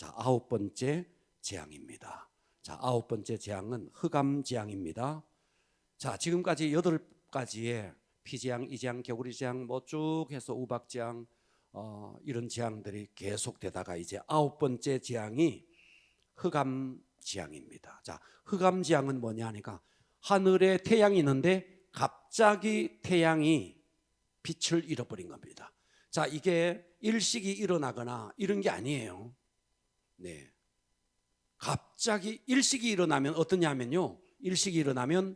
자, 아홉 번째 재앙입니다. 자, 아홉 번째 재앙은 흑암 재앙입니다. 자, 지금까지 여덟 가지의 피재앙, 이재앙, 겨구리 재앙 뭐 쭉 해서 우박 재앙 이런 재앙들이 계속되다가 이제 아홉 번째 재앙이 흑암 재앙입니다. 자, 흑암 재앙은 뭐냐 하니까 하늘에 태양이 있는데 갑자기 태양이 빛을 잃어버린 겁니다. 자, 이게 일식이 일어나거나 이런 게 아니에요. 네, 갑자기 일식이 일어나면 어떠냐면요, 일식이 일어나면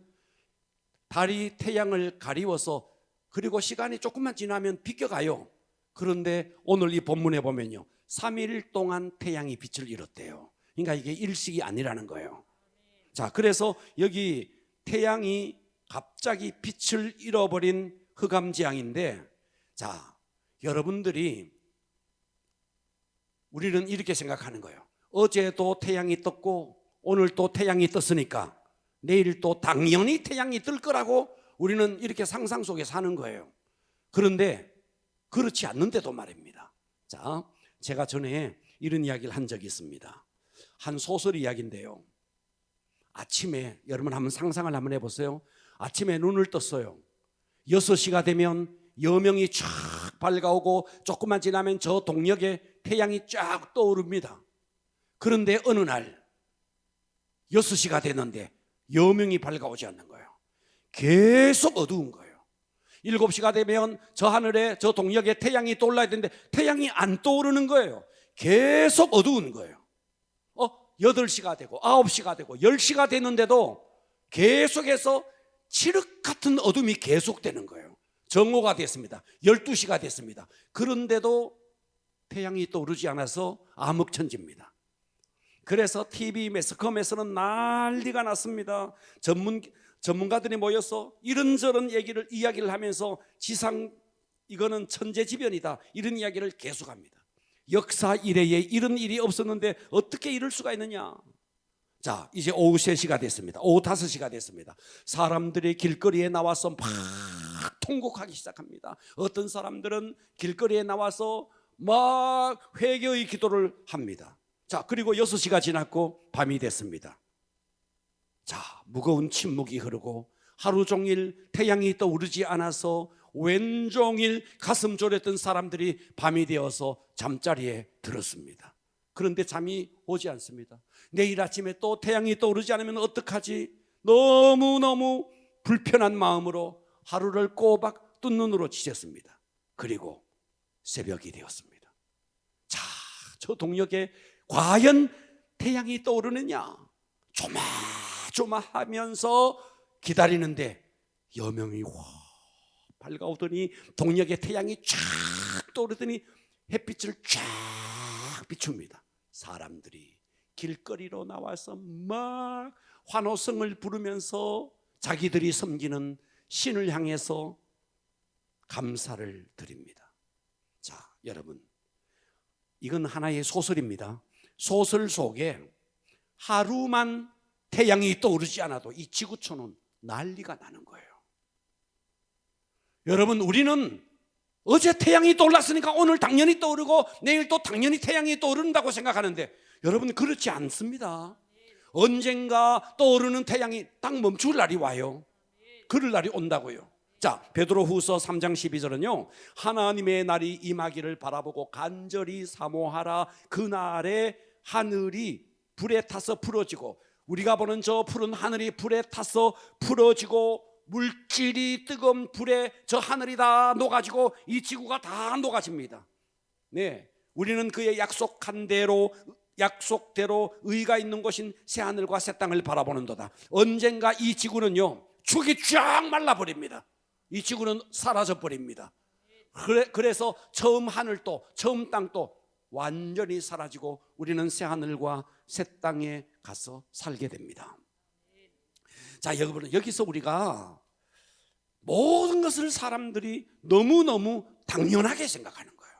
달이 태양을 가리워서 그리고 시간이 조금만 지나면 비껴가요. 그런데 오늘 이 본문에 보면요, 3일 동안 태양이 빛을 잃었대요. 그러니까 이게 일식이 아니라는 거예요. 자, 그래서 여기 태양이 갑자기 빛을 잃어버린 흑암재앙인데, 자, 여러분들이 우리는 이렇게 생각하는 거예요. 어제도 태양이 떴고 오늘 또 태양이 떴으니까 내일 또 당연히 태양이 뜰 거라고 우리는 이렇게 상상 속에 사는 거예요. 그런데 그렇지 않는데도 말입니다. 자, 제가 전에 이런 이야기를 한 적이 있습니다. 한 소설 이야기인데요, 아침에 여러분 한번 상상을 한번 해보세요. 아침에 눈을 떴어요. 6시가 되면 여명이 쫙 밝아오고 조금만 지나면 저 동력에 태양이 쫙 떠오릅니다. 그런데 어느 날 6시가 됐는데 여명이 밝아오지 않는 거예요. 계속 어두운 거예요. 7시가 되면 저 하늘에 저 동력에 태양이 떠올라야 되는데 태양이 안 떠오르는 거예요. 계속 어두운 거예요. 8시가 되고 9시가 되고 10시가 됐는데도 계속해서 칠흑 같은 어둠이 계속되는 거예요. 정오가 됐습니다. 12시가 됐습니다. 그런데도 태양이 떠오르지 않아서 암흑천지입니다. 그래서 TV 매스컴에서는 난리가 났습니다. 전문가들이 모여서 이런저런 이야기를 하면서 지상 이거는 천재지변이다, 이런 이야기를 계속합니다. 역사 이래에 이런 일이 없었는데 어떻게 이럴 수가 있느냐. 자, 이제 오후 3시가 됐습니다. 오후 5시가 됐습니다. 사람들이 길거리에 나와서 막 통곡하기 시작합니다. 어떤 사람들은 길거리에 나와서 막 회개의 기도를 합니다. 자, 그리고 6시가 지났고 밤이 됐습니다. 자, 무거운 침묵이 흐르고 하루 종일 태양이 떠오르지 않아서 왼종일 가슴 졸였던 사람들이 밤이 되어서 잠자리에 들었습니다. 그런데 잠이 오지 않습니다. 내일 아침에 또 태양이 떠오르지 않으면 어떡하지? 너무너무 불편한 마음으로 하루를 꼬박 뜬 눈으로 지냈습니다. 그리고 새벽이 되었습니다. 자, 저 동력에 과연 태양이 떠오르느냐? 조마조마하면서 기다리는데 여명이 확 밝아오더니 동력에 태양이 쫙 떠오르더니 햇빛을 쫙 비춥니다. 사람들이 길거리로 나와서 막 환호성을 부르면서 자기들이 섬기는 신을 향해서 감사를 드립니다. 자, 여러분, 이건 하나의 소설입니다. 소설 속에 하루만 태양이 떠오르지 않아도 이 지구촌은 난리가 나는 거예요. 여러분, 우리는 어제 태양이 떠올랐으니까 오늘 당연히 떠오르고 내일 또 당연히 태양이 떠오른다고 생각하는데 여러분, 그렇지 않습니다. 언젠가 떠오르는 태양이 딱 멈출 날이 와요. 그럴 날이 온다고요. 자, 베드로후서 3장 12절은요, 하나님의 날이 임하기를 바라보고 간절히 사모하라. 그날에 하늘이 불에 타서 풀어지고, 우리가 보는 저 푸른 하늘이 불에 타서 풀어지고 물질이 뜨거운 불에 저 하늘이 다 녹아지고 이 지구가 다 녹아집니다. 네, 우리는 그의 약속대로 의가 있는 곳인 새 하늘과 새 땅을 바라보는도다. 언젠가 이 지구는요, 죽이 쫙 말라버립니다. 이 지구는 사라져버립니다. 그래서 처음 하늘도 처음 땅도 완전히 사라지고 우리는 새 하늘과 새 땅에 가서 살게 됩니다. 자, 여러분, 여기서 우리가 모든 것을 사람들이 너무너무 당연하게 생각하는 거예요.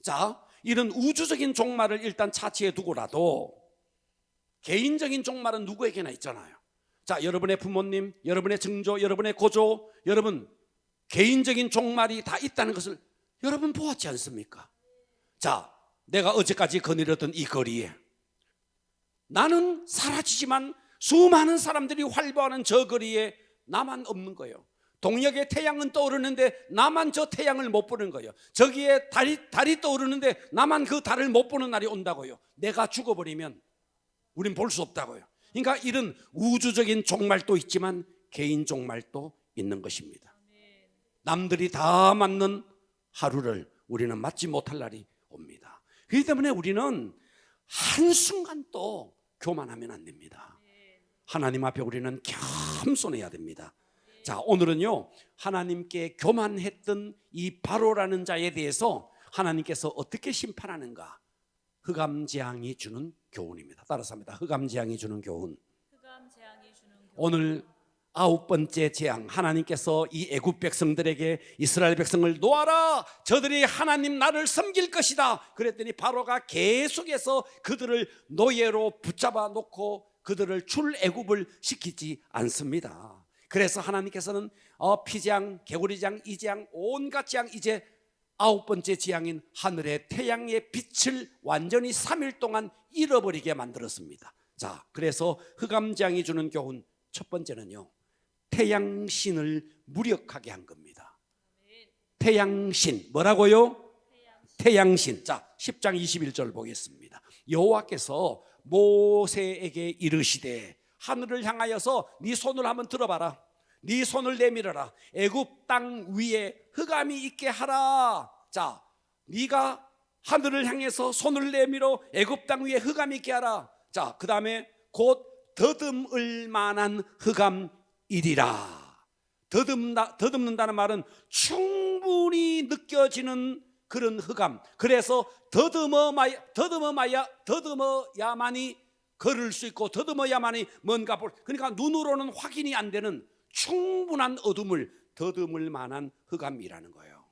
자, 이런 우주적인 종말을 일단 차치해 두고라도 개인적인 종말은 누구에게나 있잖아요. 자, 여러분의 부모님, 여러분의 증조, 여러분의 고조, 여러분 개인적인 종말이 다 있다는 것을 여러분 보았지 않습니까? 자, 내가 어제까지 거느렸던 이 거리에 나는 사라지지만 수많은 사람들이 활보하는 저 거리에 나만 없는 거예요. 동역의 태양은 떠오르는데 나만 저 태양을 못 보는 거예요. 저기에 달이 떠오르는데 나만 그 달을 못 보는 날이 온다고요. 내가 죽어버리면 우린 볼 수 없다고요. 그러니까 이런 우주적인 종말도 있지만 개인 종말도 있는 것입니다. 남들이 다 맞는 하루를 우리는 맞지 못할 날이 옵니다. 그렇기 때문에 우리는 한순간도 교만하면 안 됩니다. 하나님 앞에 우리는 겸손해야 됩니다. 자, 오늘은요, 하나님께 교만했던 이 바로라는 자에 대해서 하나님께서 어떻게 심판하는가, 흑암재앙이 주는 교훈입니다. 따라서 합니다. 흑암재앙이 주는 교훈. 오늘 9번째 재앙, 하나님께서 이 애굽 백성들에게 이스라엘 백성을 놓아라, 저들이 하나님 나를 섬길 것이다 그랬더니 바로가 계속해서 그들을 노예로 붙잡아 놓고 그들을 출애굽을 시키지 않습니다. 그래서 하나님께서는 피재앙, 개구리재앙, 이재앙, 온갖 재앙, 이제 9번째 재앙인 하늘의 태양의 빛을 완전히 3일 동안 잃어버리게 만들었습니다. 자, 그래서 흑암재앙이 주는 교훈 첫 번째는요, 태양신을 무력하게 한 겁니다. 태양신, 뭐라고요? 태양신. 자, 10장 21절 보겠습니다. 여호와께서 모세에게 이르시되 하늘을 향하여서 네 손을 한번 들어봐라. 네 손을 내밀어라. 애굽 땅 위에 흑암이 있게 하라. 자, 네가 하늘을 향해서 손을 내밀어 애굽 땅 위에 흑암이 있게 하라. 자, 그 다음에 곧 더듬을 만한 흑암이리라. 더듬는다는 말은 충분히 느껴지는 그런 흑암. 그래서 더듬어야만이 걸을 수 있고 더듬어야만이 뭔가 그러니까 눈으로는 확인이 안 되는 충분한 어둠을 더듬을 만한 흑암이라는 거예요.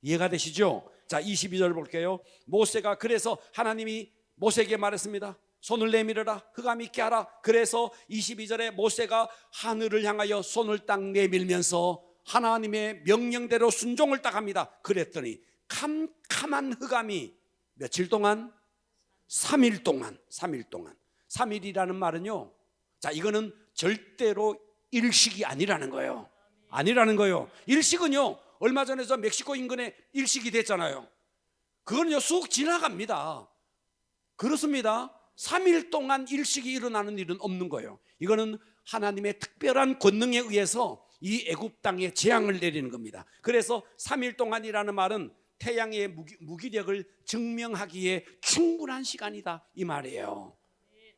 이해가 되시죠? 자, 22절 볼게요. 모세가 그래서 하나님이 모세에게 말했습니다. 손을 내밀어라, 흑암이 있게 하라. 그래서 22절에 모세가 하늘을 향하여 손을 딱 내밀면서 하나님의 명령대로 순종을 딱 합니다. 그랬더니 캄캄한 흑암이 며칠 동안? 3일 동안. 3일이라는 말은요, 자, 이거는 절대로 일식이 아니라는 거예요. 일식은요, 얼마 전에 저 멕시코 인근에 일식이 됐잖아요. 그거는요 쑥 지나갑니다. 그렇습니다. 3일 동안 일식이 일어나는 일은 없는 거예요. 이거는 하나님의 특별한 권능에 의해서 이 애굽 땅에 재앙을 내리는 겁니다. 그래서 3일 동안이라는 말은 태양의 무기력을 증명하기에 충분한 시간이다 이 말이에요.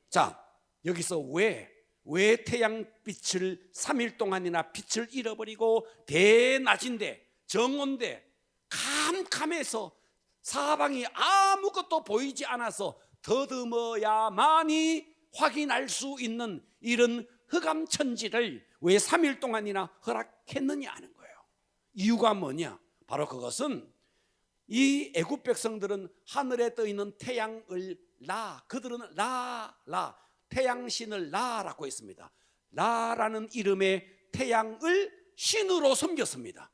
자, 여기서 왜 태양빛을 3일 동안이나 빛을 잃어버리고 대낮인데 정오인데 캄캄해서 사방이 아무것도 보이지 않아서 더듬어야만이 확인할 수 있는 이런 흑암천지를 왜 3일 동안이나 허락했느냐 하는 거예요. 이유가 뭐냐? 바로 그것은 이 애굽 백성들은 하늘에 떠 있는 태양을 그들은 태양신을 라라고 했습니다. 라라는 이름의 태양을 신으로 섬겼습니다.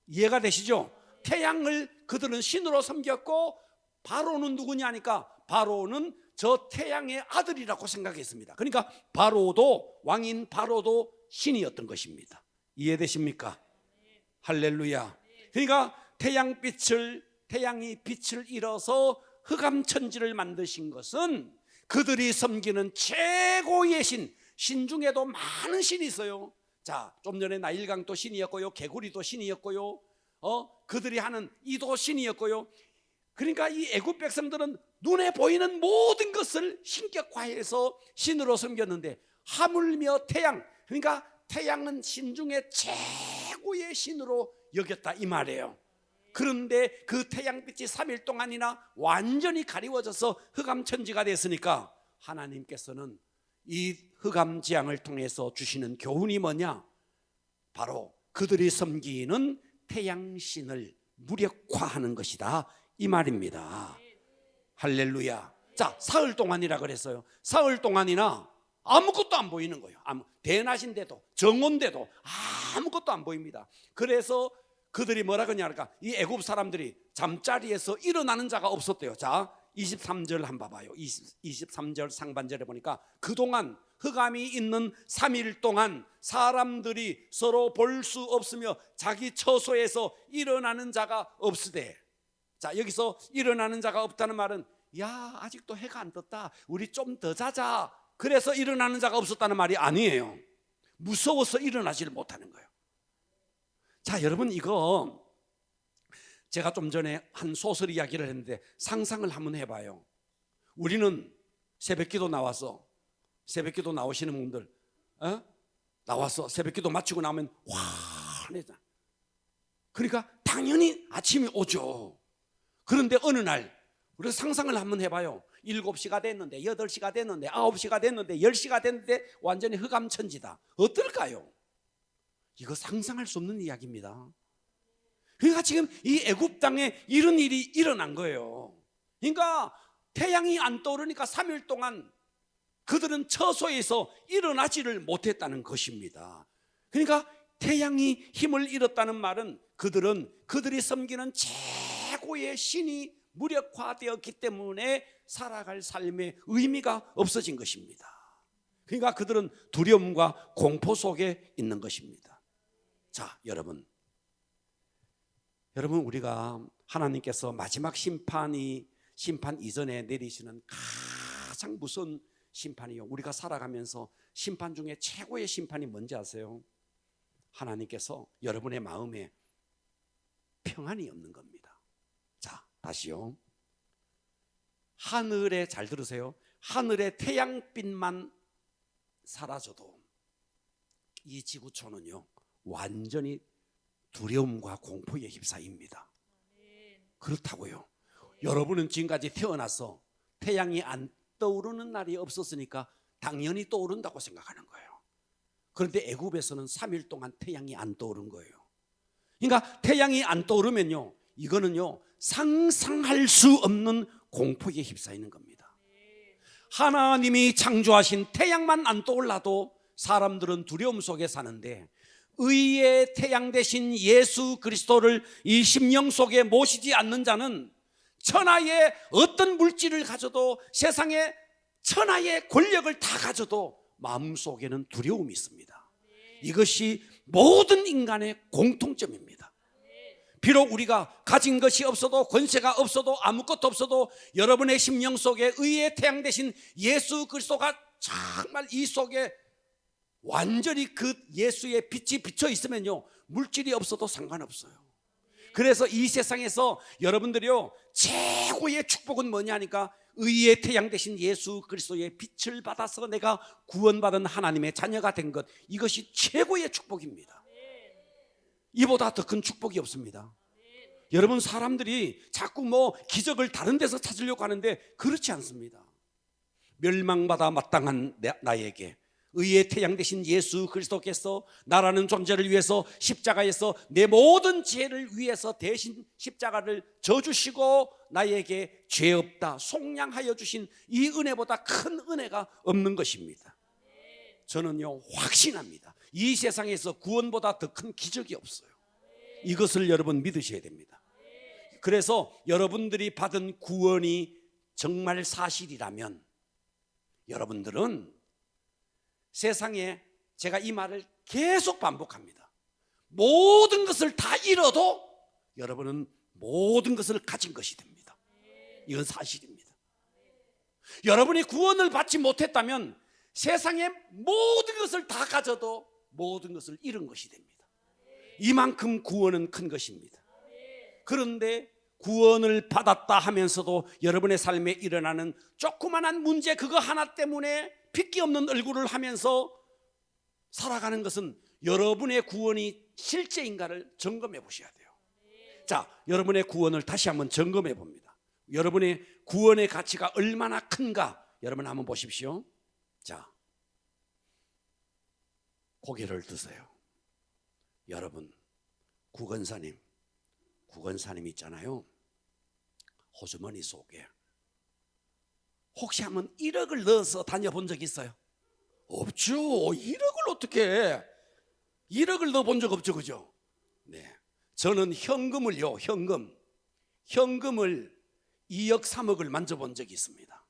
이해가 되시죠? 태양을 그들은 신으로 섬겼고 바로는 누구냐 하니까 바로는 저 태양의 아들이라고 생각했습니다. 그러니까 왕인 바로도 신이었던 것입니다. 이해되십니까? 할렐루야. 그러니까 태양이 빛을 잃어서 흑암천지를 만드신 것은 그들이 섬기는 최고의 신 중에도 많은 신이 있어요. 자, 좀 전에 나일강도 신이었고요, 개구리도 신이었고요, 그들이 하는 이도 신이었고요. 그러니까 이 애굽 백성들은 눈에 보이는 모든 것을 신격화해서 신으로 섬겼는데 하물며 그러니까 태양은 신 중에 최고의 신으로 여겼다 이 말이에요. 그런데 그 태양빛이 3일 동안이나 완전히 가리워져서 흑암천지가 됐으니까 하나님께서는 이 흑암재앙을 통해서 주시는 교훈이 뭐냐? 바로 그들이 섬기는 태양신을 무력화하는 것이다 이 말입니다. 할렐루야. 자, 사흘 동안이라 그랬어요. 사흘 동안이나 아무것도 안 보이는 거예요. 대낮인데도 정오인데도 아무것도 안 보입니다. 그래서 그들이 뭐라 그러냐니까 이 애굽 사람들이 잠자리에서 일어나는 자가 없었대요. 자, 23절 한번 봐봐요. 23절 상반절에 보니까 그동안 흑암이 있는 3일 동안 사람들이 서로 볼 수 없으며 자기 처소에서 일어나는 자가 없으되. 자, 여기서 일어나는 자가 없다는 말은 야, 아직도 해가 안 떴다, 우리 좀 더 자자, 그래서 일어나는 자가 없었다는 말이 아니에요. 무서워서 일어나지를 못하는 거예요. 자, 여러분, 이거 제가 좀 전에 한 소설 이야기를 했는데 상상을 한번 해봐요. 우리는 새벽기도 나와서, 새벽기도 나오시는 분들 나와서 새벽기도 마치고 나면 환해져. 그러니까 당연히 아침이 오죠. 그런데 어느 날 우리가 상상을 한번 해봐요. 7시가 됐는데, 8시가 됐는데, 9시가 됐는데, 10시가 됐는데 완전히 흑암천지다. 어떨까요? 이거 상상할 수 없는 이야기입니다. 그러니까 지금 이 애굽 땅에 이런 일이 일어난 거예요. 그러니까 태양이 안 떠오르니까 3일 동안 그들은 처소에서 일어나지를 못했다는 것입니다. 그러니까 태양이 힘을 잃었다는 말은 그들이 섬기는 최고의 신이 무력화되었기 때문에 살아갈 삶의 의미가 없어진 것입니다. 그러니까 그들은 두려움과 공포 속에 있는 것입니다. 자, 여러분, 우리가 하나님께서 마지막 심판 이전에 내리시는 가장 무서운 심판이요, 우리가 살아가면서 심판 중에 최고의 심판이 뭔지 아세요? 하나님께서 여러분의 마음에 평안이 없는 겁니다. 자, 다시요. 하늘에, 잘 들으세요, 하늘의 태양빛만 사라져도 이 지구촌은요 완전히 두려움과 공포에 휩싸입니다. 그렇다고요. 여러분은 지금까지 태어나서 태양이 안 떠오르는 날이 없었으니까 당연히 떠오른다고 생각하는 거예요. 그런데 애굽에서는 3일 동안 태양이 안 떠오른 거예요. 그러니까 태양이 안 떠오르면요, 이거는요 상상할 수 없는 공포에 휩싸이는 겁니다. 하나님이 창조하신 태양만 안 떠올라도 사람들은 두려움 속에 사는데, 의의 태양 대신 예수 그리스도를 이 심령 속에 모시지 않는 자는 천하의 어떤 물질을 가져도, 세상의 천하의 권력을 다 가져도 마음속에는 두려움이 있습니다. 이것이 모든 인간의 공통점입니다. 비록 우리가 가진 것이 없어도, 권세가 없어도, 아무것도 없어도 여러분의 심령 속에 의의 태양 대신 예수 그리스도가 정말 이 속에 완전히 그 예수의 빛이 비쳐 있으면요 물질이 없어도 상관없어요. 그래서 이 세상에서 여러분들이요 최고의 축복은 뭐냐 하니까, 의의 태양 대신 예수 그리스도의 빛을 받아서 내가 구원받은 하나님의 자녀가 된 것, 이것이 최고의 축복입니다. 이보다 더 큰 축복이 없습니다. 여러분, 사람들이 자꾸 기적을 다른 데서 찾으려고 하는데 그렇지 않습니다. 멸망받아 마땅한 나에게 의의 태양 대신 예수 그리스도께서 나라는 존재를 위해서 십자가에서 내 모든 죄를 위해서 대신 십자가를 져주시고 나에게 죄 없다 속량하여 주신 이 은혜보다 큰 은혜가 없는 것입니다. 저는요 확신합니다. 이 세상에서 구원보다 더 큰 기적이 없어요. 이것을 여러분 믿으셔야 됩니다. 그래서 여러분들이 받은 구원이 정말 사실이라면 여러분들은 세상에, 제가 이 말을 계속 반복합니다, 모든 것을 다 잃어도 여러분은 모든 것을 가진 것이 됩니다. 이건 사실입니다. 여러분이 구원을 받지 못했다면 세상의 모든 것을 다 가져도 모든 것을 잃은 것이 됩니다. 이만큼 구원은 큰 것입니다. 그런데 구원을 받았다 하면서도 여러분의 삶에 일어나는 조그만한 문제, 그거 하나 때문에 핏기 없는 얼굴을 하면서 살아가는 것은 여러분의 구원이 실제인가를 점검해 보셔야 돼요. 자, 여러분의 구원을 다시 한번 점검해 봅니다. 여러분의 구원의 가치가 얼마나 큰가 여러분 한번 보십시오. 자, 고개를 드세요. 여러분, 구건사님 있잖아요. 호주머니 속에 혹시 한번 1억을 넣어서 다녀본 적 있어요? 없죠. 1억을 어떻게 해? 1억을 넣어본 적 없죠, 그죠? 네, 저는 현금을요, 현금을 2억 3억을 만져본 적이 있습니다.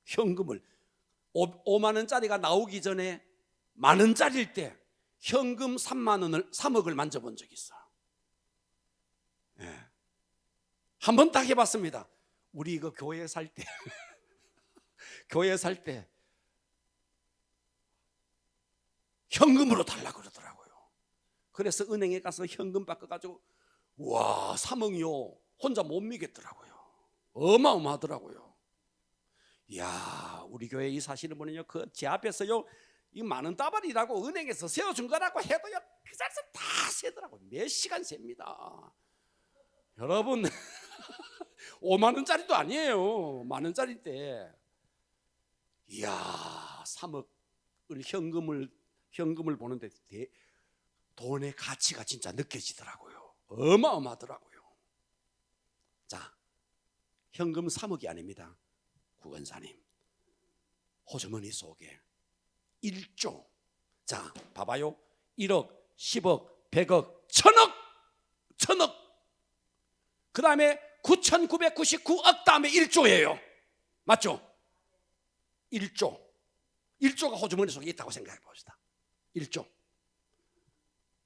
현금을 5만 원짜리가 나오기 전에 만 원짜리일 때 현금 3만 원을 3억을 만져본 적이 있어요. 예. 한번 딱 해봤습니다. 우리 이거 교회 살 때 교회 살 때 현금으로 달라고 그러더라고요. 그래서 은행에 가서 현금 바꿔가지고 와 3억이요 혼자 못 믿겠더라고요. 어마어마하더라고요. 이야 우리 교회 이 사시는 분은요 그 제 앞에서요 이 많은 따발이라고 은행에서 세워준 거라고 해도요 그 자리에서 다 세더라고요. 몇 시간 셉니다. 여러분 5만 원짜리도 아니에요. 만 원짜리 때 이야 3억을 현금을 보는데 돈의 가치가 진짜 느껴지더라고요. 어마어마하더라고요. 자, 현금 3억이 아닙니다. 구건사님 호주머니 속에 1조. 자, 봐봐요. 1억, 10억, 100억, 1000억. 그 다음에 9,999억 다음에 1조예요. 맞죠? 1조가 호주머니 속에 있다고 생각해 봅시다. 1조.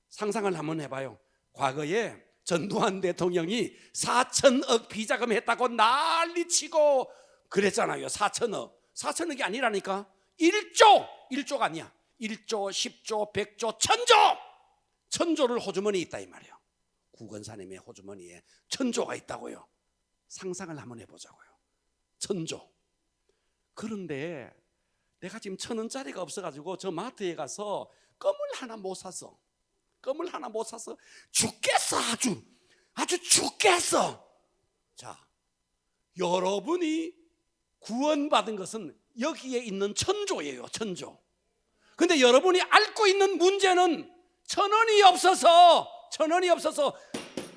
상상을 한번 해봐요. 과거에 전두환 대통령이 4천억 비자금 했다고 난리치고 그랬잖아요. 4천억이 아니라니까. 1조가 아니야. 1조, 10조, 100조, 1000조를 호주머니에 있다 이 말이에요. 구건사님의 호주머니에 1000조가 있다고요. 상상을 한번 해보자고요. 1000조. 그런데 내가 지금 1000원짜리가 없어가지고 저 마트에 가서 껌을 하나 못 사서 죽겠어. 아주 죽겠어. 자, 여러분이 구원받은 것은 여기에 있는 1000조예요. 1000조. 근데 여러분이 앓고 있는 문제는 1000원이 없어서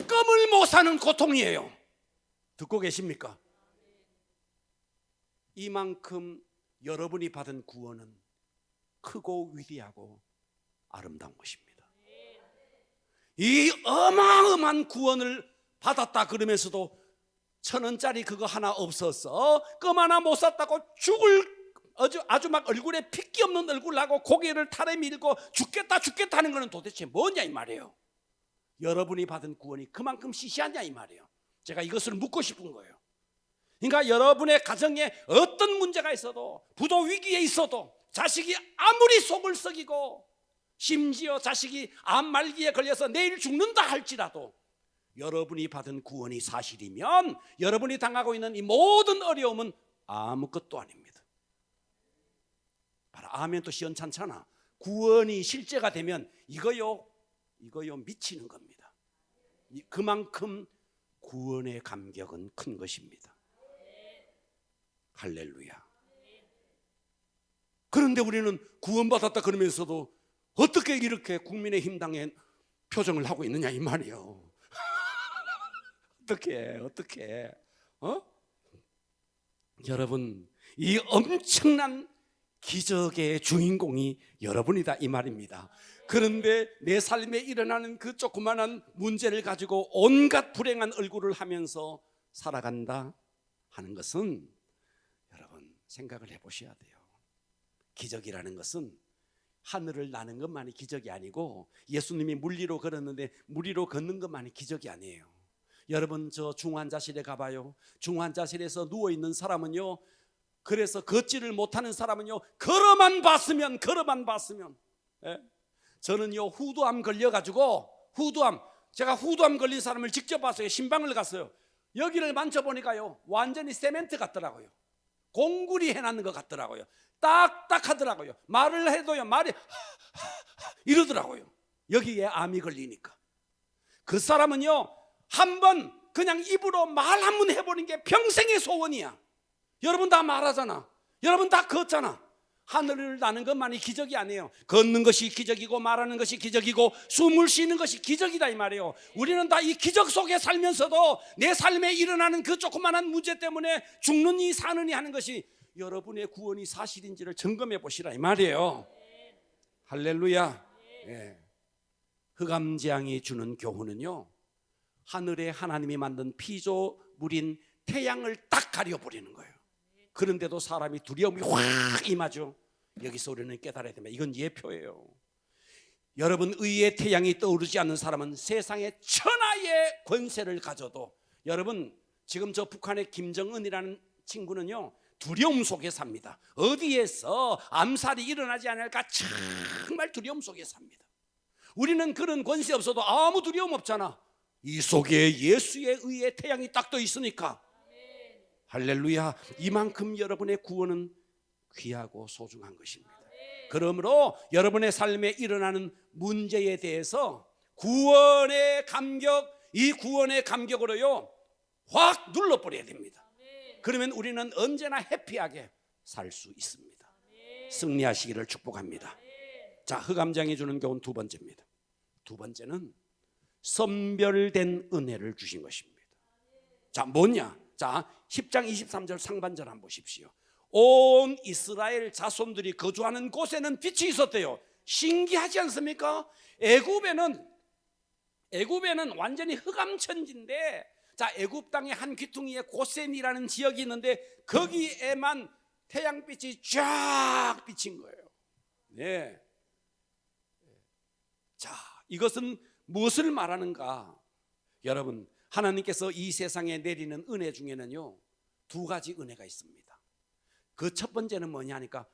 껌을 못 사는 고통이에요. 듣고 계십니까? 이만큼 여러분이 받은 구원은 크고 위대하고 아름다운 것입니다. 이 어마어마한 구원을 받았다 그러면서도 1000원짜리 그거 하나 없어서 껌 하나 못 샀다고 아주 막 얼굴에 핏기 없는 얼굴을 하고 고개를 탈에 밀고 죽겠다 하는 거는 도대체 뭐냐 이 말이에요. 여러분이 받은 구원이 그만큼 시시하냐 이 말이에요. 제가 이것을 묻고 싶은 거예요. 그러니까 여러분의 가정에 어떤 문제가 있어도 부도 위기에 있어도 자식이 아무리 속을 썩이고 심지어 자식이 암 말기에 걸려서 내일 죽는다 할지라도 여러분이 받은 구원이 사실이면 여러분이 당하고 있는 이 모든 어려움은 아무것도 아닙니다. 봐라, 아멘 또 시원찮잖아. 구원이 실제가 되면 이거요 미치는 겁니다. 그만큼 구원의 감격은 큰 것입니다. 할렐루야. 그런데 우리는 구원받았다 그러면서도 어떻게 이렇게 국민의힘 당의 표정을 하고 있느냐 이 말이에요. 어떻게 여러분 이 엄청난 기적의 주인공이 여러분이다 이 말입니다. 그런데 내 삶에 일어나는 그 조그만한 문제를 가지고 온갖 불행한 얼굴을 하면서 살아간다 하는 것은 여러분 생각을 해보셔야 돼요. 기적이라는 것은 하늘을 나는 것만이 기적이 아니고 예수님이 물 위로 걸었는데 물 위로 걷는 것만이 기적이 아니에요. 여러분 저 중환자실에 가봐요. 중환자실에서 누워있는 사람은요, 그래서 걷지를 못하는 사람은요 걸어만 봤으면 예? 저는요 후두암 걸려가지고 제가 후두암 걸린 사람을 직접 봤어요. 신방을 갔어요. 여기를 만져보니까요 완전히 세멘트 같더라고요. 공구리 해놨는 것 같더라고요. 딱딱하더라고요. 말을 해도요 말이 이러더라고요. 여기에 암이 걸리니까. 그 사람은요 한번 그냥 입으로 말 한번 해보는 게 평생의 소원이야. 여러분 다 말하잖아. 여러분 다 걷잖아. 하늘을 나는 것만이 기적이 아니에요. 걷는 것이 기적이고 말하는 것이 기적이고 숨을 쉬는 것이 기적이다 이 말이에요. 우리는 다 이 기적 속에 살면서도 내 삶에 일어나는 그 조그만한 문제 때문에 죽느니 사느니 하는 것이 여러분의 구원이 사실인지를 점검해 보시라 이 말이에요. 할렐루야. 예. 흑암재앙이 주는 교훈은요 하늘에 하나님이 만든 피조물인 태양을 딱 가려버리는 거예요. 그런데도 사람이 두려움이 확 임하죠. 여기서 우리는 깨달아야 됩니다. 이건 예표예요. 여러분, 의의 태양이 떠오르지 않는 사람은 세상의 천하의 권세를 가져도, 여러분 지금 저 북한의 김정은이라는 친구는요 두려움 속에 삽니다. 어디에서 암살이 일어나지 않을까 정말 두려움 속에 삽니다. 우리는 그런 권세 없어도 아무 두려움 없잖아. 이 속에 예수의 의의 태양이 딱 떠 있으니까. 할렐루야. 이만큼 여러분의 구원은 귀하고 소중한 것입니다. 그러므로 여러분의 삶에 일어나는 문제에 대해서 구원의 감격, 이 구원의 감격으로요 확 눌러버려야 됩니다. 그러면 우리는 언제나 해피하게 살 수 있습니다. 승리하시기를 축복합니다. 자, 흑암장이 주는 교훈 두 번째입니다. 두 번째는 선별된 은혜를 주신 것입니다. 자, 뭐냐? 자, 10장 23절 상반절 한번 보십시오. 온 이스라엘 자손들이 거주하는 곳에는 빛이 있었대요. 신기하지 않습니까? 애굽에는 완전히 흑암천지인데, 자, 애굽 땅의 한 귀퉁이에 고센이라는 지역이 있는데 거기에만 태양빛이 쫙 비친 거예요. 네. 자, 이것은 무엇을 말하는가? 여러분, 하나님께서 이 세상에 내리는 은혜 중에는요 두 가지 은혜가 있습니다. 그 첫 번째는 뭐냐 하니까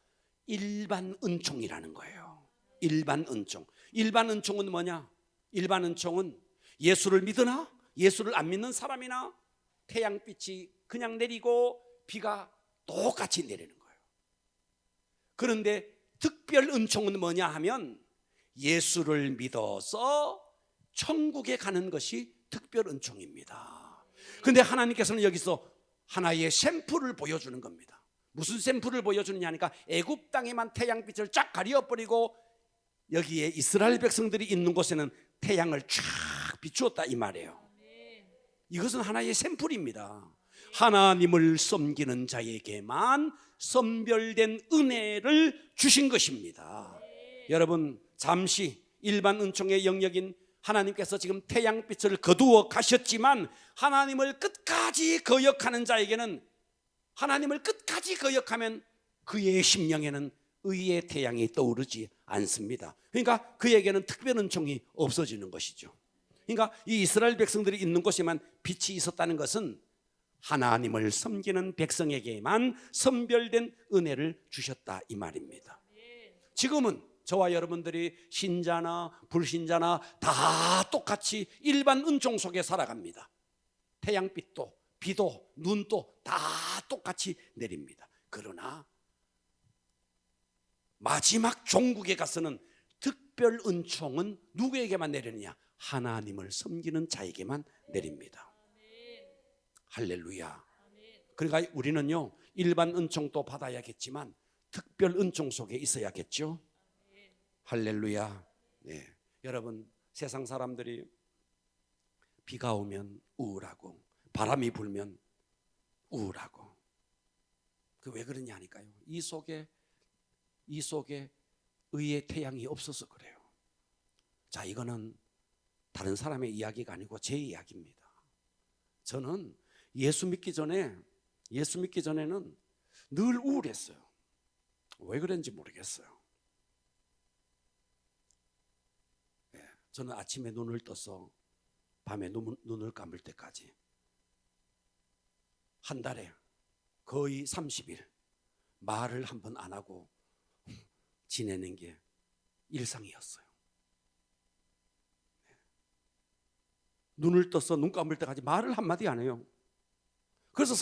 일반 은총이라는 거예요. 일반 은총. 일반 은총은 뭐냐? 일반 은총은 예수를 믿으나 예수를 안 믿는 사람이나 태양빛이 그냥 내리고 비가 똑같이 내리는 거예요. 그런데 특별 은총은 뭐냐 하면 예수를 믿어서 천국에 가는 것이 특별 은총입니다. 그런데 하나님께서는 여기서 하나의 샘플을 보여주는 겁니다. 무슨 샘플을 보여주느냐 하니까 애굽 땅에만 태양빛을 쫙 가려버리고 여기에 이스라엘 백성들이 있는 곳에는 태양을 쫙 비추었다 이 말이에요. 이것은 하나의 샘플입니다. 하나님을 섬기는 자에게만 선별된 은혜를 주신 것입니다. 여러분, 잠시 일반 은총의 영역인 하나님께서 지금 태양빛을 거두어 가셨지만 하나님을 끝까지 거역하는 자에게는, 하나님을 끝까지 거역하면 그의 심령에는 의의 태양이 떠오르지 않습니다. 그러니까 그에게는 특별 은총이 없어지는 것이죠. 그러니까 이 이스라엘 백성들이 있는 곳에만 빛이 있었다는 것은 하나님을 섬기는 백성에게만 선별된 은혜를 주셨다 이 말입니다. 지금은 저와 여러분들이 신자나 불신자나 다 똑같이 일반 은총 속에 살아갑니다. 태양빛도 비도 눈도 다 똑같이 내립니다. 그러나 마지막 종국에 가서는 특별 은총은 누구에게만 내리느냐? 하나님을 섬기는 자에게만 내립니다. 할렐루야. 그러니까 우리는요 일반 은총도 받아야겠지만 특별 은총 속에 있어야겠죠. 할렐루야. 네. 여러분, 세상 사람들이 비가 오면 우울하고 바람이 불면 우울하고, 그 왜 그러냐 하니까요 이 속에 의의 태양이 없어서 그래요. 자, 이거는 다른 사람의 이야기가 아니고 제 이야기입니다. 저는 예수 믿기 전에는 늘 우울했어요. 왜 그런지 모르겠어요. 저는 아침에 눈을 떠서 밤에 눈을 감을 때까지 한 달에 거의 30일 말을 한 번 안 하고 지내는 게 일상이었어요. 눈을 떠서 눈 감을 때까지 말을 한마디 안 해요. 그래서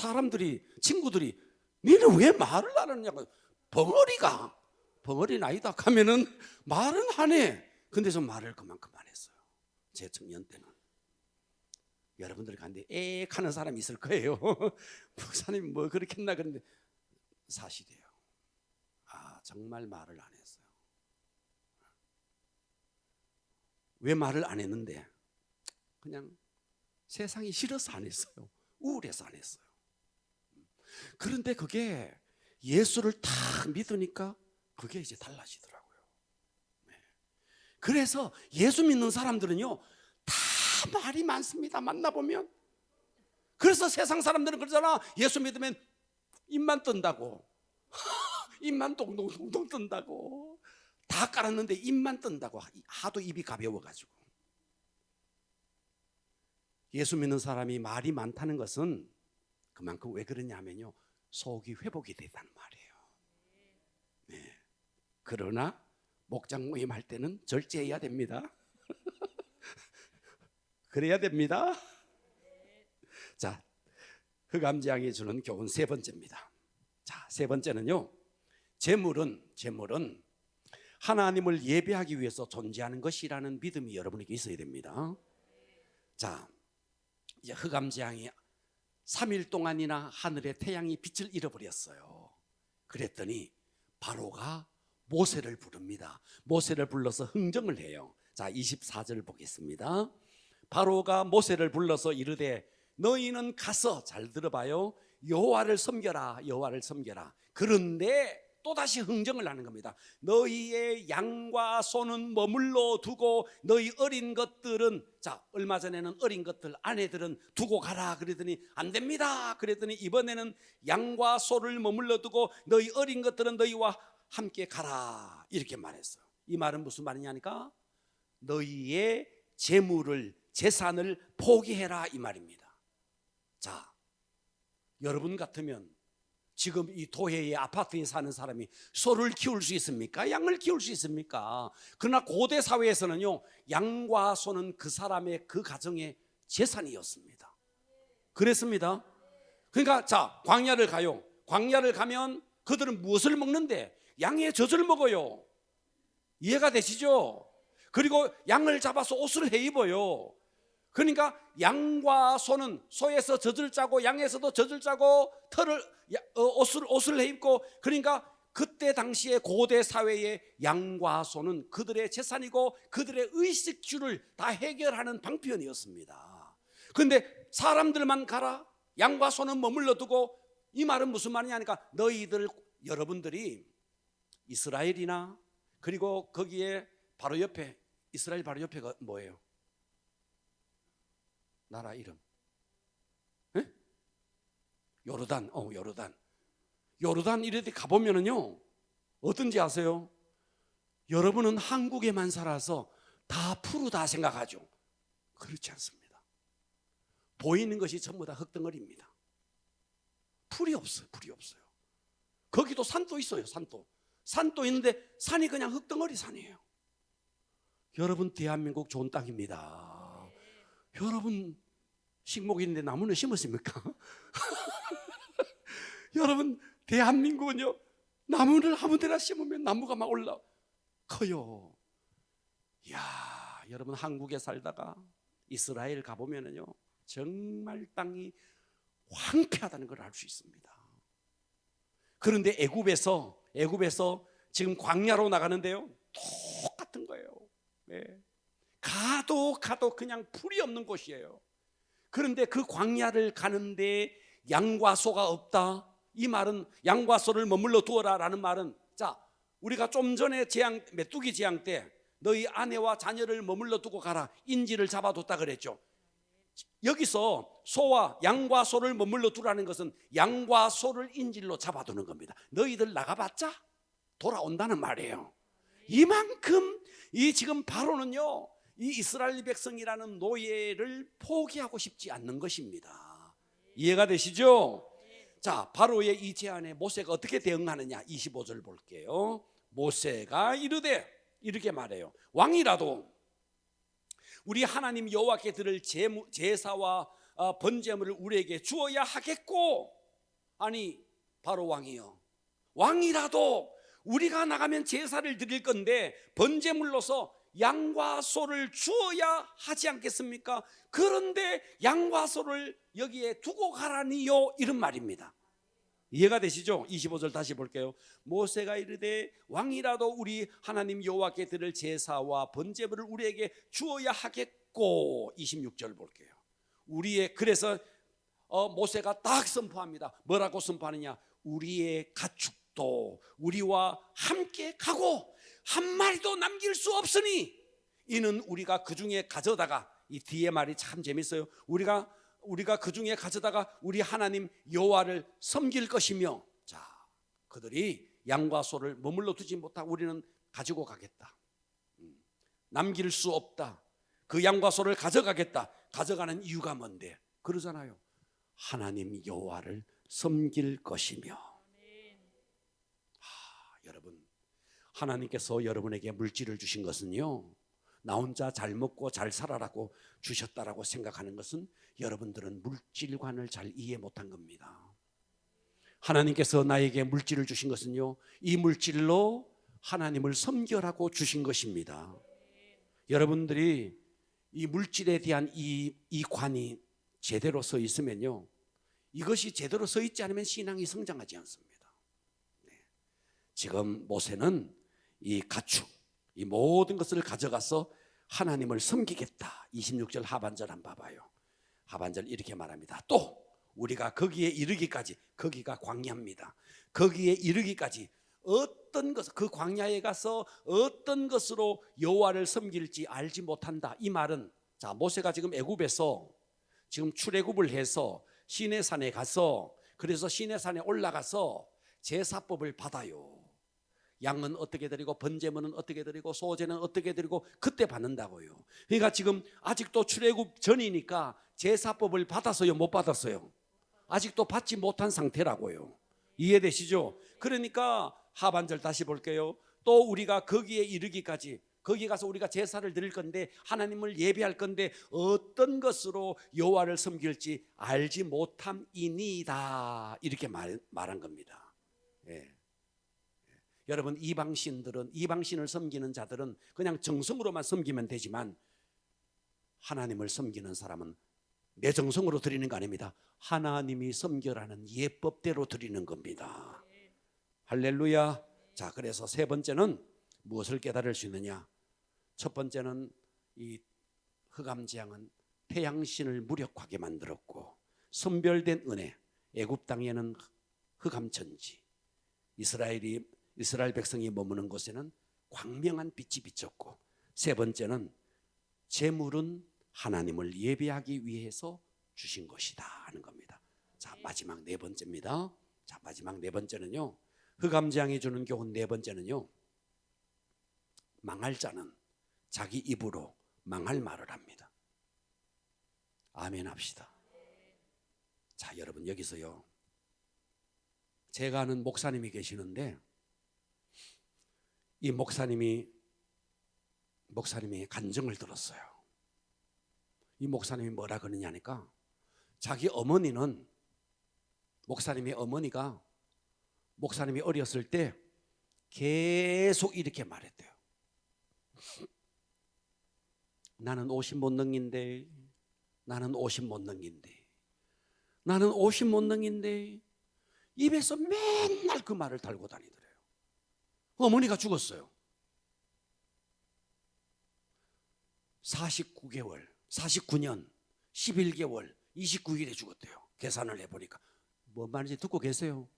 친구들이 너는 왜 말을 안 하느냐고, 벙어리 나이다 하면은 말은 하네. 근데 저 말을 그만큼 안 했어요. 제 청년 때는. 여러분들 가운데 하는 사람이 있을 거예요. 목사님 뭐 그렇게 했나 그런데 사실이에요. 정말 말을 안 했어요. 왜 말을 안 했는데? 그냥 세상이 싫어서 안 했어요. 우울해서 안 했어요. 그런데 그게 예수를 다 믿으니까 그게 이제 달라지더라고요. 그래서 예수 믿는 사람들은요 다 말이 많습니다. 만나보면 그래서 세상 사람들은 그러잖아. 예수 믿으면 입만 뜬다고. 입만 동동동동 뜬다고. 다 깔았는데 입만 뜬다고. 하도 입이 가벼워가지고. 예수 믿는 사람이 말이 많다는 것은 그만큼 왜 그러냐면요, 속이 회복이 됐다는 말이에요. 네. 그러나 목장 모임 할 때는 절제해야 됩니다. 그래야 됩니다. 자, 흑암재앙이 주는 교훈 세 번째입니다. 자, 세 번째는요, 재물은 하나님을 예배하기 위해서 존재하는 것이라는 믿음이 여러분에게 있어야 됩니다. 자, 이제 흑암재앙이 3일 동안이나 하늘의 태양이 빛을 잃어버렸어요. 그랬더니 바로가 모세를 부릅니다. 모세를 불러서 흥정을 해요. 자, 24절 보겠습니다. 바로가 모세를 불러서 이르되 너희는 가서, 잘 들어봐요, 여호와를 섬겨라, 여호와를 섬겨라. 그런데 또다시 흥정을 하는 겁니다. 너희의 양과 소는 머물러 두고 너희 어린 것들은, 자, 얼마 전에는 어린 것들, 아내들은 두고 가라 그러더니 안 됩니다. 그랬더니 이번에는 양과 소를 머물러 두고 너희 어린 것들은 너희와 함께 가라, 이렇게 말했어. 이 말은 무슨 말이냐니까, 너희의 재물을, 재산을 포기해라, 이 말입니다. 자, 여러분 같으면 지금 이 도해의 아파트에 사는 사람이 소를 키울 수 있습니까? 양을 키울 수 있습니까? 그러나 고대 사회에서는요, 양과 소는 그 사람의, 그 가정의 재산이었습니다. 그랬습니다. 그러니까 자, 광야를 가요. 광야를 가면 그들은 무엇을 먹는데? 양의 젖을 먹어요. 이해가 되시죠? 그리고 양을 잡아서 옷을 해 입어요. 그러니까 양과 소는 소에서 젖을 짜고 양에서도 젖을 짜고 옷을 해 입고, 그러니까 그때 당시에 고대 사회의 양과 소는 그들의 재산이고 그들의 의식주를 다 해결하는 방편이었습니다. 그런데 사람들만 가라, 양과 소는 머물러 두고, 이 말은 무슨 말이냐니까, 너희들, 여러분들이 이스라엘이나, 그리고 거기에 바로 옆에, 이스라엘 바로 옆에가 뭐예요? 나라 이름? 에? 요르단. 요르단 이런 데 가보면은요, 어떤지 아세요? 여러분은 한국에만 살아서 다 푸르다 생각하죠? 그렇지 않습니다. 보이는 것이 전부 다 흙덩어리입니다. 풀이 없어요. 거기도 산도 있어요. 산도 있는데 산이 그냥 흙덩어리 산이에요. 여러분, 대한민국 좋은 땅입니다. 여러분, 식목인데 나무는 심었습니까? 여러분, 대한민국은요, 나무를 아무 데나 심으면 나무가 막 올라 커요. 이야, 여러분, 한국에 살다가 이스라엘 가보면은요, 정말 땅이 황폐하다는 걸 알 수 있습니다. 그런데 애굽에서 지금 광야로 나가는데요, 똑같은 거예요. 네. 가도 그냥 풀이 없는 곳이에요. 그런데 그 광야를 가는데 양과 소가 없다, 이 말은, 양과 소를 머물러 두어라 라는 말은, 자, 우리가 좀 전에 메뚜기 재앙 때 너희 아내와 자녀를 머물러 두고 가라, 인지를 잡아뒀다 그랬죠. 여기서 소와 양과 소를 머물러 두라는 것은 양과 소를 인질로 잡아두는 겁니다. 너희들 나가봤자 돌아온다는 말이에요. 이만큼 이 지금 바로는요, 이 이스라엘 백성이라는 노예를 포기하고 싶지 않는 것입니다. 이해가 되시죠? 자, 바로의 이 제안에 모세가 어떻게 대응하느냐, 25절 볼게요. 모세가 이르되, 이렇게 말해요. 왕이라도 우리 하나님 여호와께 드릴 제사와 번제물을 우리에게 주어야 하겠고, 아니 바로 왕이요, 왕이라도 우리가 나가면 제사를 드릴 건데 번제물로서 양과 소를 주어야 하지 않겠습니까? 그런데 양과 소를 여기에 두고 가라니요, 이런 말입니다. 이해가 되시죠? 25절 다시 볼게요. 모세가 이르되 왕이라도 우리 하나님 여호와께 드릴 제사와 번제물을 우리에게 주어야 하겠고, 26절 볼게요. 그래서 모세가 딱 선포합니다. 뭐라고 선포하느냐? 우리의 가축도 우리와 함께 가고 한 마리도 남길 수 없으니 이는 우리가 그 중에 가져다가, 이 뒤에 말이 참 재밌어요. 우리가 우리가 그 중에 가져다가 우리 하나님 여호와를 섬길 것이며, 자, 그들이 양과 소를 머물러 두지 못하고 우리는 가지고 가겠다. 남길 수 없다. 그 양과 소를 가져가겠다. 가져가는 이유가 뭔데? 그러잖아요. 하나님 여호와를 섬길 것이며. 여러분, 하나님께서 여러분에게 물질을 주신 것은요, 나 혼자 잘 먹고 잘 살아라고 주셨다라고 생각하는 것은 여러분들은 물질관을 잘 이해 못한 겁니다. 하나님께서 나에게 물질을 주신 것은요, 이 물질로 하나님을 섬겨라고 주신 것입니다. 여러분들이 이 물질에 대한 이 관이 제대로 서 있으면요, 이것이 제대로 서 있지 않으면 신앙이 성장하지 않습니다. 지금 모세는 이 가축, 이 모든 것을 가져가서 하나님을 섬기겠다. 26절 하반절 한번 봐봐요. 하반절 이렇게 말합니다. 또 우리가 거기에 이르기까지, 거기가 광야입니다. 거기에 이르기까지 어떤 것, 그 광야에 가서 어떤 것으로 여호와를 섬길지 알지 못한다. 이 말은, 자, 모세가 지금 애굽에서 지금 출애굽을 해서 시내산에 가서, 그래서 시내산에 올라가서 제사법을 받아요. 양은 어떻게 드리고 번제물은 어떻게 드리고 소제는 어떻게 드리고 그때 받는다고요. 그러니까 지금 아직도 출애굽 전이니까 제사법을 받았어요, 못 받았어요? 아직도 받지 못한 상태라고요. 이해되시죠? 그러니까 하반절 다시 볼게요. 또 우리가 거기에 이르기까지, 거기 가서 우리가 제사를 드릴 건데 하나님을 예배할 건데 어떤 것으로 여호와를 섬길지 알지 못함이니이다, 이렇게 말한 겁니다. 예. 여러분, 이방신을 섬기는 자들은 그냥 정성으로만 섬기면 되지만, 하나님을 섬기는 사람은 내 정성으로 드리는 거 아닙니다. 하나님이 섬겨라는 예법대로 드리는 겁니다. 할렐루야. 자, 그래서 세 번째는 무엇을 깨달을 수 있느냐? 첫 번째는 이 흑암재앙은 태양신을 무력하게 만들었고, 선별된 은혜, 애굽 땅에는 흑암천지, 이스라엘 백성이 머무는 곳에는 광명한 빛이 비쳤고, 세 번째는 재물은 하나님을 예배하기 위해서 주신 것이다 하는 겁니다. 자, 마지막 네 번째입니다. 자, 마지막 네 번째는요, 흑암재앙이 주는 교훈 네 번째는요, 망할 자는 자기 입으로 망할 말을 합니다. 아멘 합시다. 자, 여러분, 여기서요, 제가 아는 목사님이 계시는데, 이 목사님이 간증을 들었어요. 이 목사님이 뭐라 그러냐니까, 자기 어머니는, 목사님의 어머니가 목사님이 어렸을 때 계속 이렇게 말했대요. 나는 50못 능인데, 나는 50못 능인데, 나는 50못 능인데, 입에서 맨날 그 말을 달고 다니더래요. 어머니가 죽었어요. 49년 11개월 29일에 죽었대요. 계산을 해보니까. 뭔 말인지 듣고 계세요?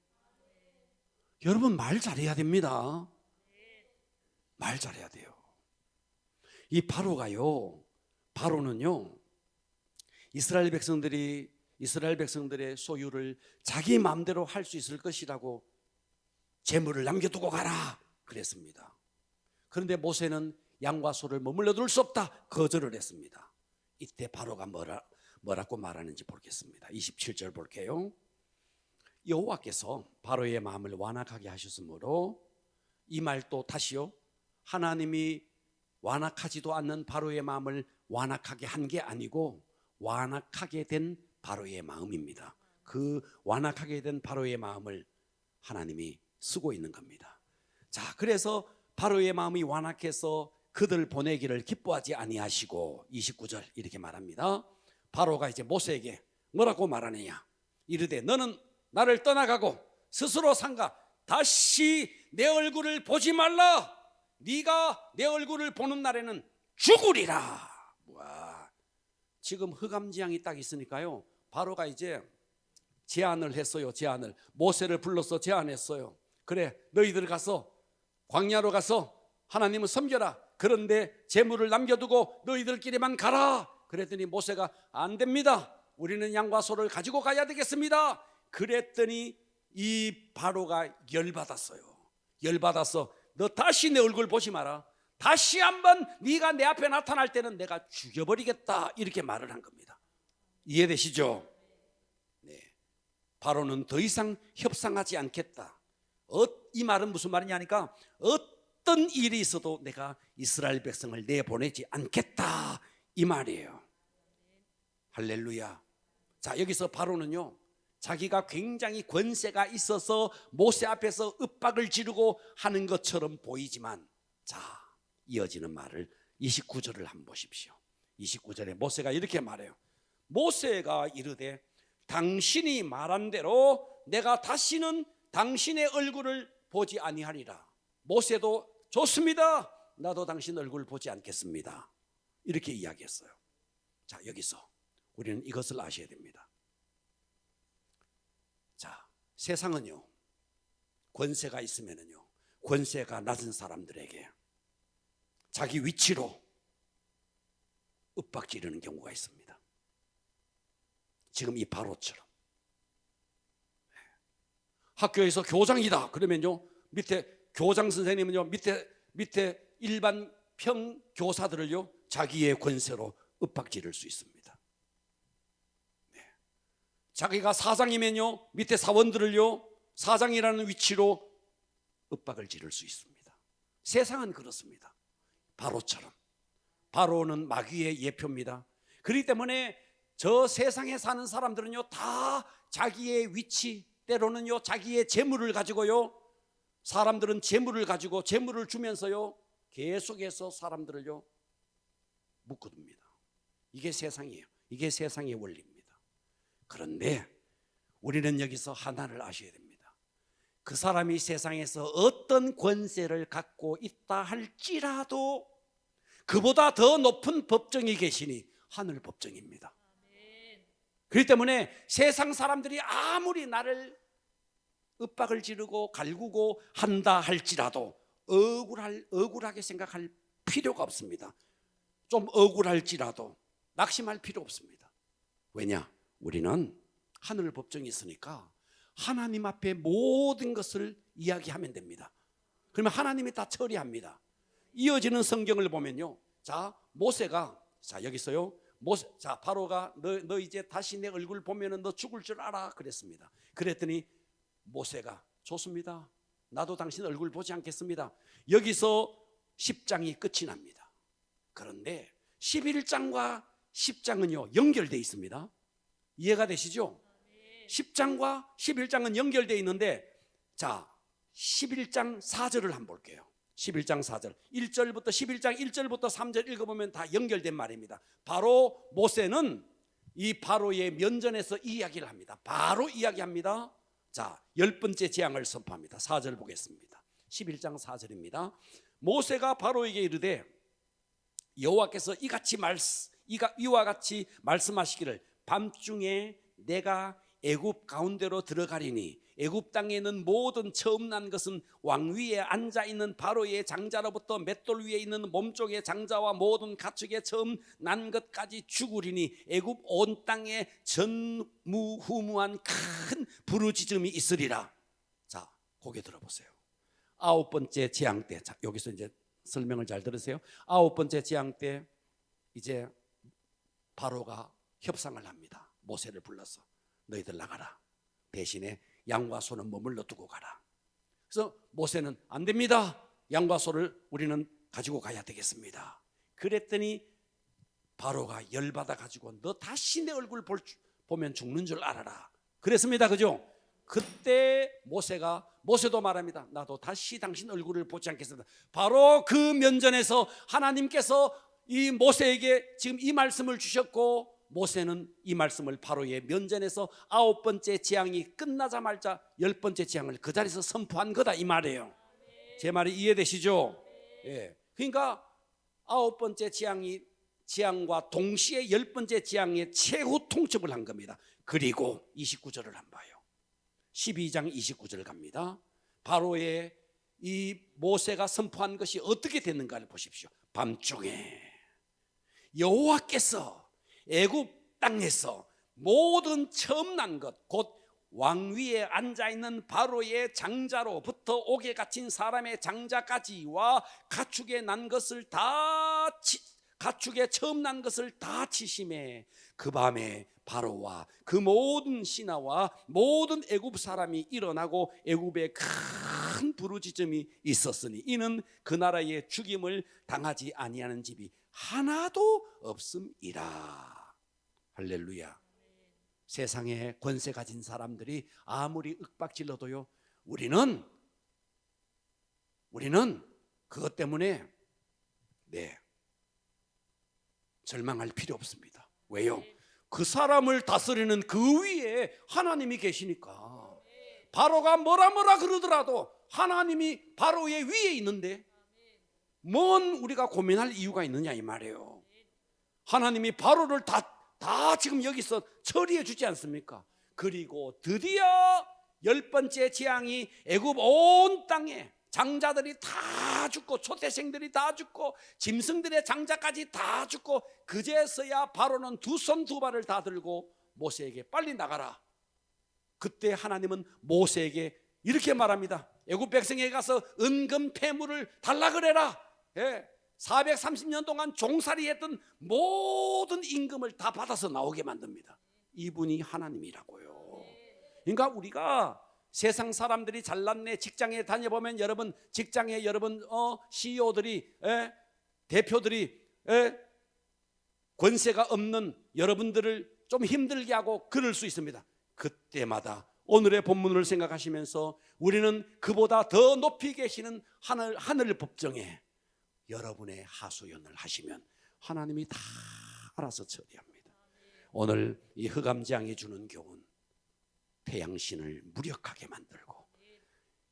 여러분, 말 잘해야 됩니다. 말 잘해야 돼요. 이 바로는요, 이스라엘 백성들의 소유를 자기 마음대로 할 수 있을 것이라고 재물을 남겨두고 가라 그랬습니다. 그런데 모세는 양과 소를 머물러 둘 수 없다, 거절을 했습니다. 이때 바로가 뭐라고 말하는지 보겠습니다. 27절 볼게요. 여호와께서 바로의 마음을 완악하게 하셨으므로, 이 말 또 다시요, 하나님이 완악하지도 않는 바로의 마음을 완악하게 한 게 아니고 완악하게 된 바로의 마음입니다. 그 완악하게 된 바로의 마음을 하나님이 쓰고 있는 겁니다. 자, 그래서 바로의 마음이 완악해서 그들 보내기를 기뻐하지 아니하시고, 29절 이렇게 말합니다. 바로가 이제 모세에게 뭐라고 말하느냐? 이르되 너는 나를 떠나가고 스스로 삼가 다시 내 얼굴을 보지 말라. 네가 내 얼굴을 보는 날에는 죽으리라. 와, 지금 흑암재앙이 딱 있으니까요, 바로가 이제 제안을 했어요. 모세를 불러서 제안했어요. 그래, 너희들 가서 광야로 가서 하나님을 섬겨라. 그런데 재물을 남겨두고 너희들끼리만 가라. 그랬더니 모세가 안 됩니다. 우리는 양과 소를 가지고 가야 되겠습니다. 그랬더니 이 바로가 열받았어요. 열받아서 너 다시 내 얼굴 보지 마라. 다시 한번 네가 내 앞에 나타날 때는 내가 죽여버리겠다. 이렇게 말을 한 겁니다. 이해되시죠? 네. 바로는 더 이상 협상하지 않겠다. 이 말은 무슨 말이냐니까 어떤 일이 있어도 내가 이스라엘 백성을 내보내지 않겠다 이 말이에요. 할렐루야. 자, 여기서 바로는요, 자기가 굉장히 권세가 있어서 모세 앞에서 윽박을 지르고 하는 것처럼 보이지만, 자, 이어지는 말을 29절을 한번 보십시오. 29절에 모세가 이렇게 말해요. 모세가 이르되 당신이 말한 대로 내가 다시는 당신의 얼굴을 보지 아니하리라. 모세도 좋습니다. 나도 당신 얼굴 보지 않겠습니다. 이렇게 이야기했어요. 자, 여기서 우리는 이것을 아셔야 됩니다. 자, 세상은요, 권세가 있으면은요, 권세가 낮은 사람들에게 자기 위치로 윽박지르는 경우가 있습니다. 지금 이 바로처럼 학교에서 교장이다 그러면요, 밑에 교장 선생님은요, 밑에 일반 평 교사들을요 자기의 권세로 윽박지를 수 있습니다. 네. 자기가 사장이면요, 밑에 사원들을요 사장이라는 위치로 윽박을 지를 수 있습니다. 세상은 그렇습니다. 바로처럼. 바로는 마귀의 예표입니다. 그렇기 때문에 저 세상에 사는 사람들은요 다 자기의 위치, 때로는요 자기의 재물을 가지고요, 사람들은 재물을 가지고 재물을 주면서요 계속해서 사람들을요 묶어둡니다. 이게 세상이에요. 이게 세상의 원리입니다. 그런데 우리는 여기서 하나를 아셔야 됩니다. 그 사람이 세상에서 어떤 권세를 갖고 있다 할지라도 그보다 더 높은 법정이 계시니 하늘 법정입니다. 그렇기 때문에 세상 사람들이 아무리 나를 윽박을 지르고 갈구고 한다 할지라도 억울하게 생각할 필요가 없습니다. 좀 억울할지라도 낙심할 필요 없습니다. 왜냐? 우리는 하늘 법정이 있으니까 하나님 앞에 모든 것을 이야기하면 됩니다. 그러면 하나님이 다 처리합니다. 이어지는 성경을 보면요, 자, 모세가, 자, 여기서요, 자, 바로가 너 이제 다시 내 얼굴 보면은 너 죽을 줄 알아 그랬습니다. 그랬더니 모세가 좋습니다. 나도 당신 얼굴 보지 않겠습니다. 여기서 10장이 끝이 납니다. 그런데 11장과 10장은요 연결되어 있습니다. 이해가 되시죠? 10장과 11장은 연결되어 있는데, 자, 11장 4절을 한번 볼게요. 11장 4절 1절부터 11장 1절부터 3절 읽어보면 다 연결된 말입니다. 바로 모세는 이 바로의 면전에서 이야기를 합니다. 바로 이야기합니다. 자, 10번째 재앙을 선포합니다. 4절 보겠습니다. 11장 4절입니다. 모세가 바로에게 이르되 여호와께서 이와 같이 말씀하시기를 밤중에 내가 애굽 가운데로 들어가리니 애굽 땅에는 모든 처음 난 것은 왕 위에 앉아 있는 바로의 장자로부터 맷돌 위에 있는 몸쪽의 장자와 모든 가축의 처음 난 것까지 죽으리니 애굽 온 땅에 전무후무한 큰 부르짖음이 있으리라. 자, 고개 들어보세요. 9번째 재앙 때, 자, 여기서 이제 설명을 잘 들으세요. 9번째 재앙 때 이제 바로가 협상을 합니다. 모세를 불러서 너희들 나가라. 대신에 양과 소는 머물러 두고 가라. 그래서 모세는 안 됩니다. 양과 소를 우리는 가지고 가야 되겠습니다. 그랬더니 바로가 열받아 가지고 너 다시 내 얼굴 보면 죽는 줄 알아라. 그랬습니다. 그죠? 그때 모세도 말합니다. 나도 다시 당신 얼굴을 보지 않겠습니다. 바로 그 면전에서 하나님께서 이 모세에게 지금 이 말씀을 주셨고, 모세는 이 말씀을 바로의 면전에서 9번째 재앙이 끝나자마자 10번째 재앙을 그 자리에서 선포한 거다 이 말이에요. 제 말이 이해되시죠? 예. 그러니까 9번째 재앙과 동시에 10번째 재앙의 최후 통첩을 한 겁니다. 그리고 29절을 한번 봐요. 12장 29절 갑니다. 바로의 이 모세가 선포한 것이 어떻게 됐는가를 보십시오. 밤중에 여호와께서 애굽 땅에서 모든 처음 난 것, 곧 왕위에 앉아있는 바로의 장자로부터 옥에 갇힌 사람의 장자까지와 가축에 난 것을 가축에 처음 난 것을 다 치심에 그 밤에 바로와 그 모든 신하와 모든 애굽 사람이 일어나고 애굽에 큰 부르짖음이 있었으니 이는 그 나라의 죽임을 당하지 아니하는 집이 하나도 없음이라. 할렐루야. 세상에 권세 가진 사람들이 아무리 윽박질러도요, 우리는 그것 때문에 절망할 필요 없습니다. 왜요? 그 사람을 다스리는 그 위에 하나님이 계시니까. 바로가 뭐라 그러더라도 하나님이 바로의 위에 있는데 뭔 우리가 고민할 이유가 있느냐 이 말이에요. 하나님이 바로를 다 지금 여기서 처리해 주지 않습니까? 그리고 드디어 10번째 재앙이 애굽 온 땅에 장자들이 다 죽고 초태생들이 다 죽고 짐승들의 장자까지 다 죽고 그제서야 바로는 두 손 두 발을 다 들고 모세에게 빨리 나가라. 그때 하나님은 모세에게 이렇게 말합니다. 애굽 백성에게 가서 은금 폐물을 달라 그래라. 430년 동안 종살이했던 모든 임금을 다 받아서 나오게 만듭니다. 이분이 하나님이라고요. 그러니까 우리가 세상 사람들이 잘났네 직장에 다녀보면 여러분 직장에 여러분 CEO들이 대표들이 권세가 없는 여러분들을 좀 힘들게 하고 그럴 수 있습니다. 그때마다 오늘의 본문을 생각하시면서 우리는 그보다 더 높이 계시는 하늘 법정에 여러분의 하소연을 하시면 하나님이 다 알아서 처리합니다. 오늘 이 흑암재앙이 주는 교훈, 태양신을 무력하게 만들고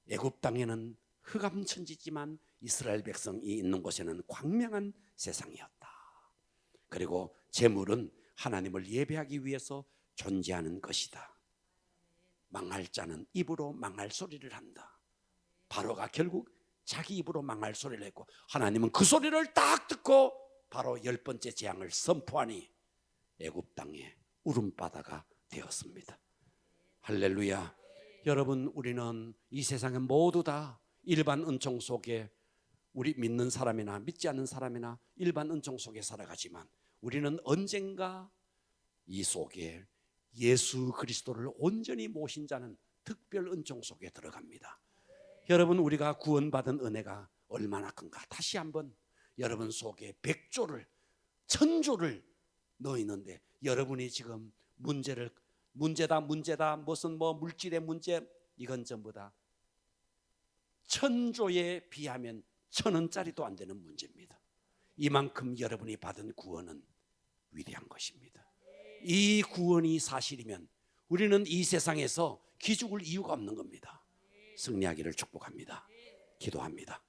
애굽 땅에는 흑암천지지만 이스라엘 백성이 있는 곳에는 광명한 세상이었다. 그리고 재물은 하나님을 예배하기 위해서 존재하는 것이다. 망할 자는 입으로 망할 소리를 한다. 바로가 결국 자기 입으로 망할 소리를 했고 하나님은 그 소리를 딱 듣고 바로 10번째 재앙을 선포하니 애굽 땅에 울음바다가 되었습니다. 할렐루야. 여러분, 우리는 이 세상에 모두 다 일반 은총 속에 우리 믿는 사람이나 믿지 않는 사람이나 일반 은총 속에 살아가지만 우리는 언젠가 이 속에 예수 그리스도를 온전히 모신 자는 특별 은총 속에 들어갑니다. 여러분, 우리가 구원받은 은혜가 얼마나 큰가 다시 한번 여러분 속에 100조를 1000조를 넣어 있는데 여러분이 지금 문제다 무슨 물질의 문제 이건 전부 다 1000조에 비하면 1000원짜리도 안 되는 문제입니다. 이만큼 여러분이 받은 구원은 위대한 것입니다. 이 구원이 사실이면 우리는 이 세상에서 기죽을 이유가 없는 겁니다. 승리하기를 축복합니다. 기도합니다.